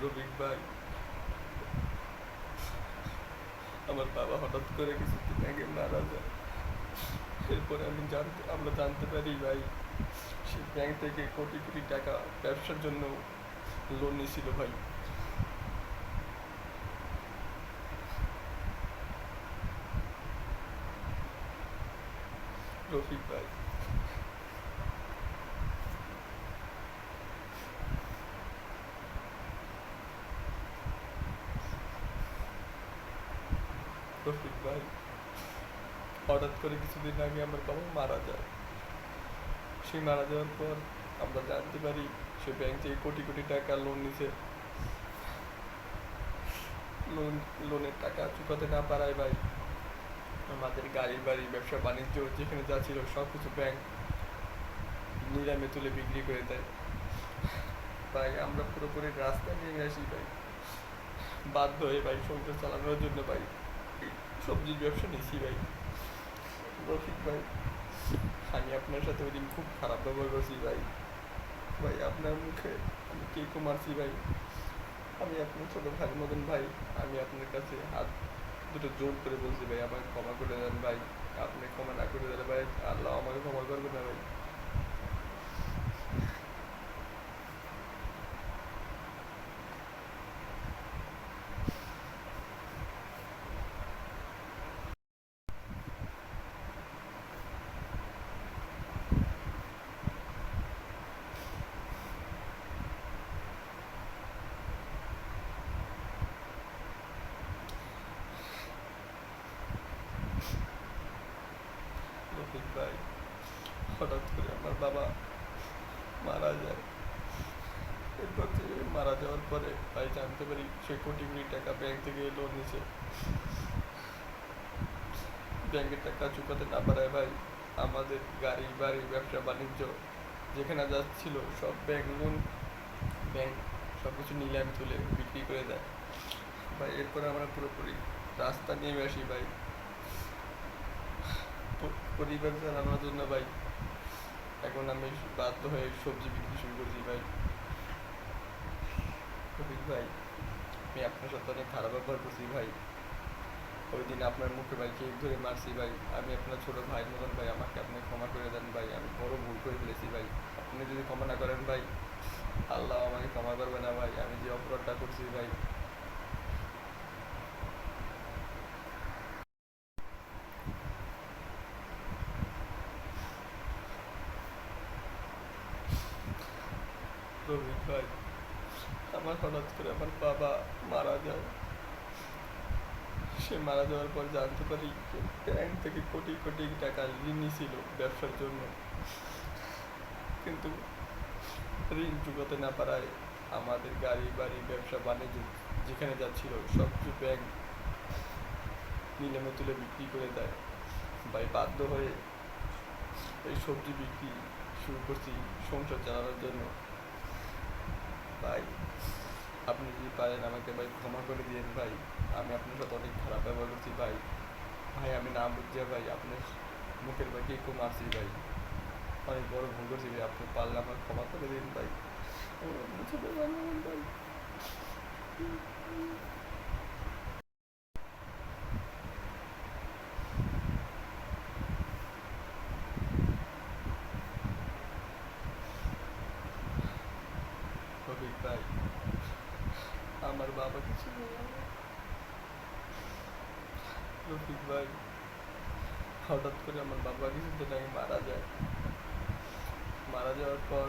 রফিক ভাই, আমার বাবা হঠাৎ করে কিছুদিন আগে মারা যায়। এরপরে আমরা জানতে পারি ভাই, সে ব্যাংক থেকে কোটি কোটি টাকা ব্যবসার জন্য লোন নিয়েছিল ভাই। রফিক ভাই, রফিক ভাই, হঠাৎ করে কিছুদিন আগে আমার বাবা মারা যায়। সে মারা যাওয়ার পর আমরা জানতে পারি সে ব্যাংক থেকে কোটি কোটি টাকা লোন নিছে। লোন লোনের টাকা চুকাতে না পারায় ভাই আমাদের গাড়ি বাড়ি ব্যবসা বাণিজ্য যেখানে যা ছিল সব কিছু ব্যাংক নিলামে তুলে বিক্রি করে দেয়। ভাই আমরা পুরোপুরি রাস্তায় নেমে আসি ভাই, বাধ্য হয়ে ভাই সংসার চালানোর জন্য ভাই সবজির ব্যবসা নিয়েছি ভাই। রফিক ভাই, আমি আপনার সাথে ওই দিন খুব খারাপ ব্যবহার করছি ভাই। ভাই আপনার মুখে আমি কেকও মারছি ভাই। আমি আপনার ছোট ভাইয়ের মতন ভাই, আমি আপনার কাছে হাত দুটো জোর করে বলছি ভাই আমাকে ক্ষমা করে দেন ভাই। আপনি ক্ষমা না করে দিলে ভাই আল্লাহ আমাকে ক্ষমা করবে না ভাই। রফিক ভাই, হঠাৎ করে আমার বাবা মারা যায়। এরপর থেকে মারা যাওয়ার পরে ভাই জানতে পারি সে কোটি কোটি টাকা ব্যাংক থেকে লোন নিছে। ব্যাংকের টাকা চুকাতে না পারায় ভাই আমাদের গাড়ি বাড়ি ব্যবসা বাণিজ্য যেখানে যাচ্ছিল সব ব্যাংক সব কিছু নিলাম তুলে বিক্রি করে দেয় ভাই। এরপরে আমরা পুরোপুরি রাস্তা নেমে আসি ভাই পরিবার চালানোর জন্য ভাই। এখন আমি বাধ্য হয়ে সবজি বিক্রি শুরু করছি ভাই। রফিক ভাই, আমি আপনার সাথে অনেক খারাপ ব্যবহার করছি ভাই। ওই দিন আপনার মুখে ভাই কেক ধরে মারছি ভাই। আমি আপনার ছোট ভাইয়ের মতন ভাই, আমাকে আপনি ক্ষমা করে দেন ভাই। আমি বড় ভুল করে ফেলেছি ভাই। আপনি যদি ক্ষমা না করেন ভাই আল্লাহ আমাকে ক্ষমা করবে না ভাই, আমি যে অপরাধটা করছি ভাই। রফিক ভাই, আমার হঠাৎ করে আমার বাবা মারা যায়। সে মারা যাওয়ার পর জানতে পারি ব্যাংক থেকে কোটি কোটি টাকা ঋণ ছিল ব্যবসার জন্য, কিন্তু ঋণ চুকাতে না পারায় আমাদের গাড়ি বাড়ি ব্যবসা বাণিজ্য যেখানে যাচ্ছিল সব কিছু ব্যাংক নিলামে তুলে বিক্রি করে দেয় ভাই। বাধ্য হয়ে এই সবজি বিক্রি শুরু করছি সংসার চালানোর জন্য ভাই। আপনি যদি পারেন আমাকে ভাই ক্ষমা করে দিয়েন ভাই। আমি আপনার সাথে অনেক খারাপ ব্যবহার করছি ভাই। ভাই আমি না বুঝিয়া ভাই আপনার মুখের ভাই কেকও মারছি ভাই। অনেক বড় ভুল করছি ভাই, আপনি পারলে আমার ক্ষমা করে দিন ভাই। আমি আপনার ছোট ভাই মানেন ভাই। রফিক ভাই, আমার বাবা কিছু রফিক ভাই, হঠাৎ করে আমার বাবা কিছুদিন আগে মারা যায়। মারা যাওয়ার পর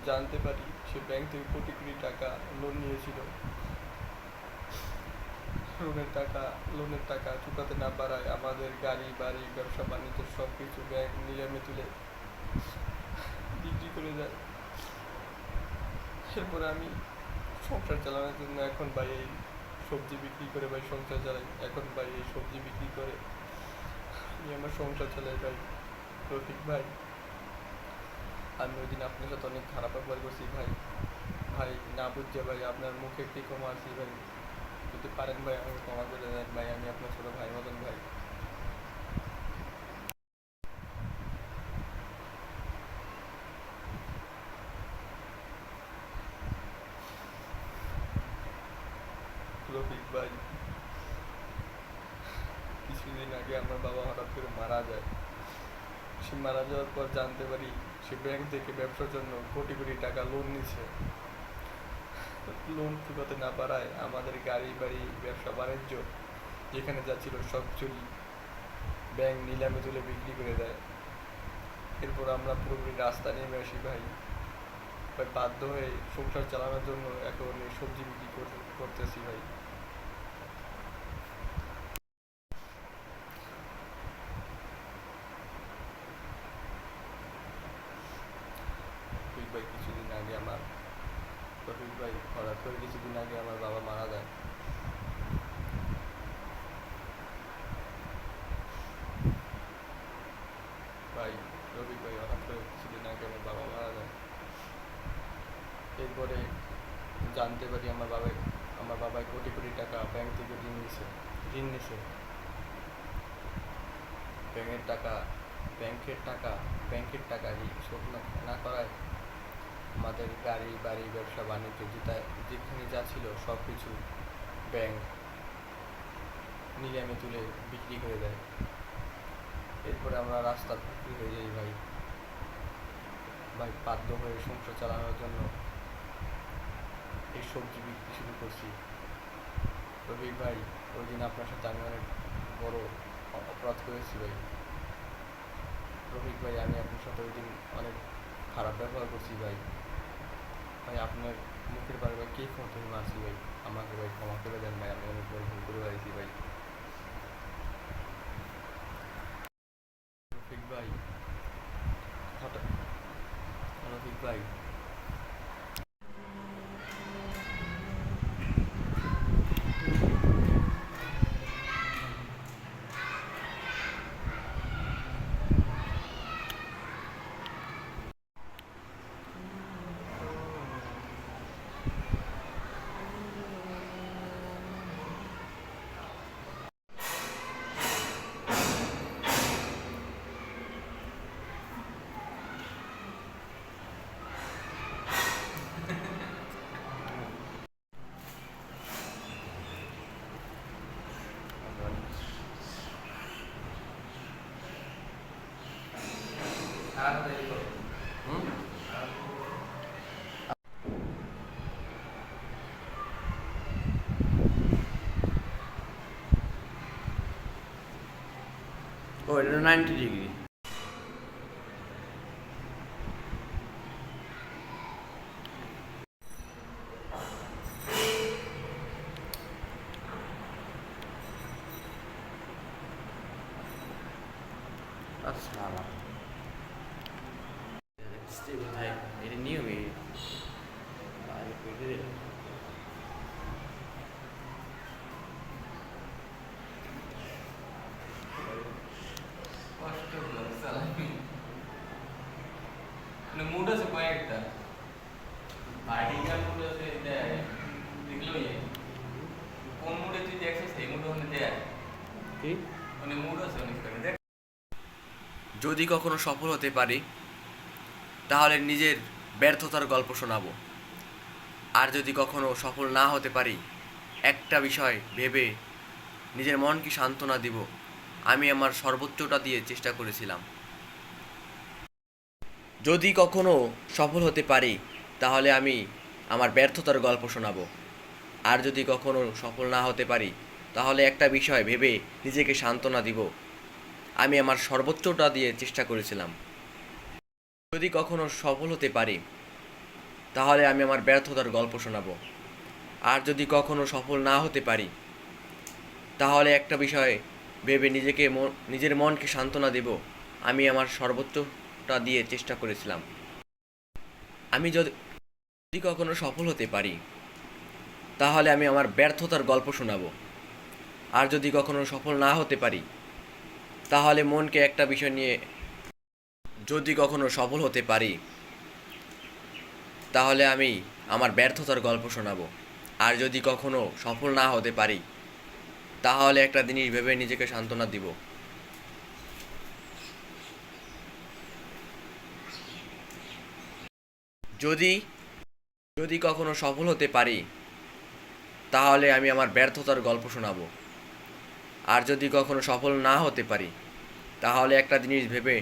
জানতে পারি সে ব্যাংক থেকে কোটি কোটি টাকা লোন নিয়েছিল। লোনের টাকা চুকাতে না পারায় আমাদের গাড়ি বাড়ি ব্যবসা বাণিজ্য সব কিছু ব্যাংক নিলামে তুলে বিক্রি করে দেয়। এরপরে আমি সংসার চালানোর জন্য এখন ভাই এই সবজি বিক্রি করে ভাই সংসার চালাই। এখন ভাই এই সবজি বিক্রি করে আমি আমার সংসার চালাই ভাই। রফিক ভাই, আমি ওই দিন আপনার সাথে অনেক খারাপ ব্যবহার করছি ভাই। ভাই না বুঝছে ভাই আপনার মুখে একটি ক্ষমা আসি ভাই। যদি পারেন ভাই আমাকে ক্ষমা করে দেন ভাই, আমি আপনার ছোটো ভাই মতন ভাই। রফিক ভাই, কিছুদিন আগে আমার বাবা হঠাৎ করে মারা যায়। সে মারা যাওয়ার পর জানতে পারি সে ব্যাংক থেকে ব্যবসার জন্য কোটি কোটি টাকা লোন নিছে। লোন চুকাতে না পারায় আমাদের গাড়ি বাড়ি ব্যবসা বাণিজ্য যেখানে যা ছিল সব চুরি ব্যাংক নিলামে তুলে বিক্রি করে দেয়। এরপর আমরা পুরোপুরি রাস্তা নেমে আসি ভাই। ভাই বাধ্য হয়ে সংসার চালানোর জন্য এখন এই সবজি বিক্রি করতেছি ভাই। রফিক ভাই কিছুদিন আগে আমার রফিক ভাই হঠাৎ করে কিছুদিন আগে আমার বাবা মারা যায়। ভাই রফিক ভাই হঠাৎ করে কিছুদিন আগে আমার বাবা মারা যায়। এরপরে জানতে পারি আমার বাবাই কোটি কোটি টাকা ব্যাংক থেকে ঋণ নিছে। ব্যাংকের টাকা ব্যাংকের টাকা শোধ না করায় আমাদের গাড়ি বাড়ি ব্যবসা বাণিজ্য যেখানে যা ছিল সব কিছু ব্যাংক নিলামে তুলে বিক্রি করে দেয়। এরপরে আমরা রাস্তার বিক্রি হয়ে যাই ভাই। ভাই বাধ্য হয়ে সংসার চালানোর জন্য এই সবজি বিক্রি শুরু করছি। রফিক ভাই, ওই দিন আপনার সাথে আমি অনেক বড় অপরাধ করেছি ভাই। রফিক ভাই, আমি আপনার সাথে ওই দিন অনেক খারাপ ব্যবহার করছি ভাই। ভাই আপনার মুখের বারে ভাই কে ফোন তুমি মারছি ভাই। আমাকে ভাই ক্ষমা করে দেন ভাই, আমি অনেক বড় ভুল করে ফেলেছি ভাই। রফিক ভাই হঠাৎ রফিক ভাই ও এটা 90 ডিগ্রি। আচ্ছা কোথায় এটা নিয়মই মুড আছে কয়েকটা পার্টিকাল মুড আছে দেখলো কোন মুডে তুই দেখছিস সেই মুড ওখানে দেয় কি মানে মুড আছে অনেক কয়েকটা দেখ। যদি কখনো সফল হতে পারি তাহলে নিজের ব্যর্থতার গল্প শোনাবো। আর যদি কখনো সফল না হতে পারি একটা বিষয় ভেবে নিজের মনকে সান্ত্বনা দিব, আমি আমার সর্বোচ্চটা দিয়ে চেষ্টা করেছিলাম। যদি কখনো সফল হতে পারি তাহলে আমি আমার ব্যর্থতার গল্প শোনাবো। আর যদি কখনো সফল না হতে পারি তাহলে একটা বিষয় ভেবে নিজেকে সান্ত্বনা দিব, আমি আমার সর্বোচ্চটা দিয়ে চেষ্টা করেছিলাম। যদি কখনো সফল হতে পারি তাহলে আমি আমার ব্যর্থতার গল্প শোনাবো। আর যদি কখনো সফল না হতে পারি তাহলে একটা বিষয় ভেবে নিজের মনকে সান্ত্বনা দেব, আমি আমার সর্বোচ্চটা দিয়ে চেষ্টা করেছিলাম। আমি যদি কখনো সফল হতে পারি তাহলে আমি আমার ব্যর্থতার গল্প শোনাবো। আর যদি কখনো সফল না হতে পারি তাহলে মনকে একটা বিষয় নিয়ে যদি কখনো সফল হতে পারি তাহলে আমি আমার ব্যর্থতার গল্প শোনাবো। আর যদি কখনো সফল না হতে পারি তাহলে একটা জিনিস ভেবে নিজেকে সান্ত্বনা দিব। যদি যদি কখনো সফল হতে পারি তাহলে আমি আমার ব্যর্থতার গল্প শোনাবো। আর যদি কখনো সফল না হতে পারি, তাহলে একটা জিনিস ভেবে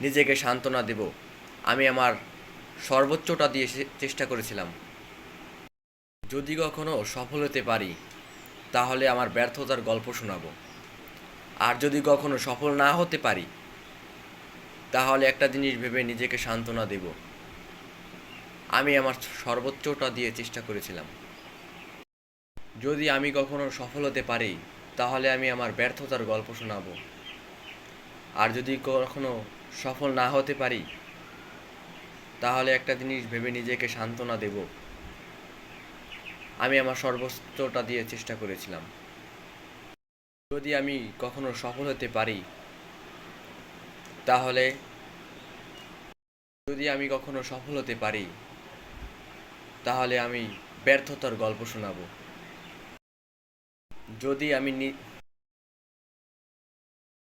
নিজেকে সান্ত্বনা দেব, আমি আমার সর্বোচ্চটা দিয়ে চেষ্টা করেছিলাম। যদি কখনো সফল হতে পারি, তাহলে আমার ব্যর্থতার গল্প শোনাবো। আর যদি কখনো সফল না হতে পারি, তাহলে একটা জিনিস ভেবে নিজেকে সান্ত্বনা দেব, আমি আমার সর্বোচ্চটা দিয়ে চেষ্টা করেছিলাম। যদি আমি কখনো সফল হতে পারি, তাহলে আমি আমার ব্যর্থতার গল্প শোনাবো। আর যদি কখনো সফল না হতে পারি, তাহলে একটা জিনিস ভেবে নিজেকে সান্ত্বনা দেব, আমি আমার সর্বোচ্চটা দিয়ে চেষ্টা করেছিলাম। যদি আমি কখনো সফল হতে পারি, তাহলে যদি আমি কখনো সফল হতে পারি, তাহলে আমি ব্যর্থতার গল্প শোনাবো। যদি আমি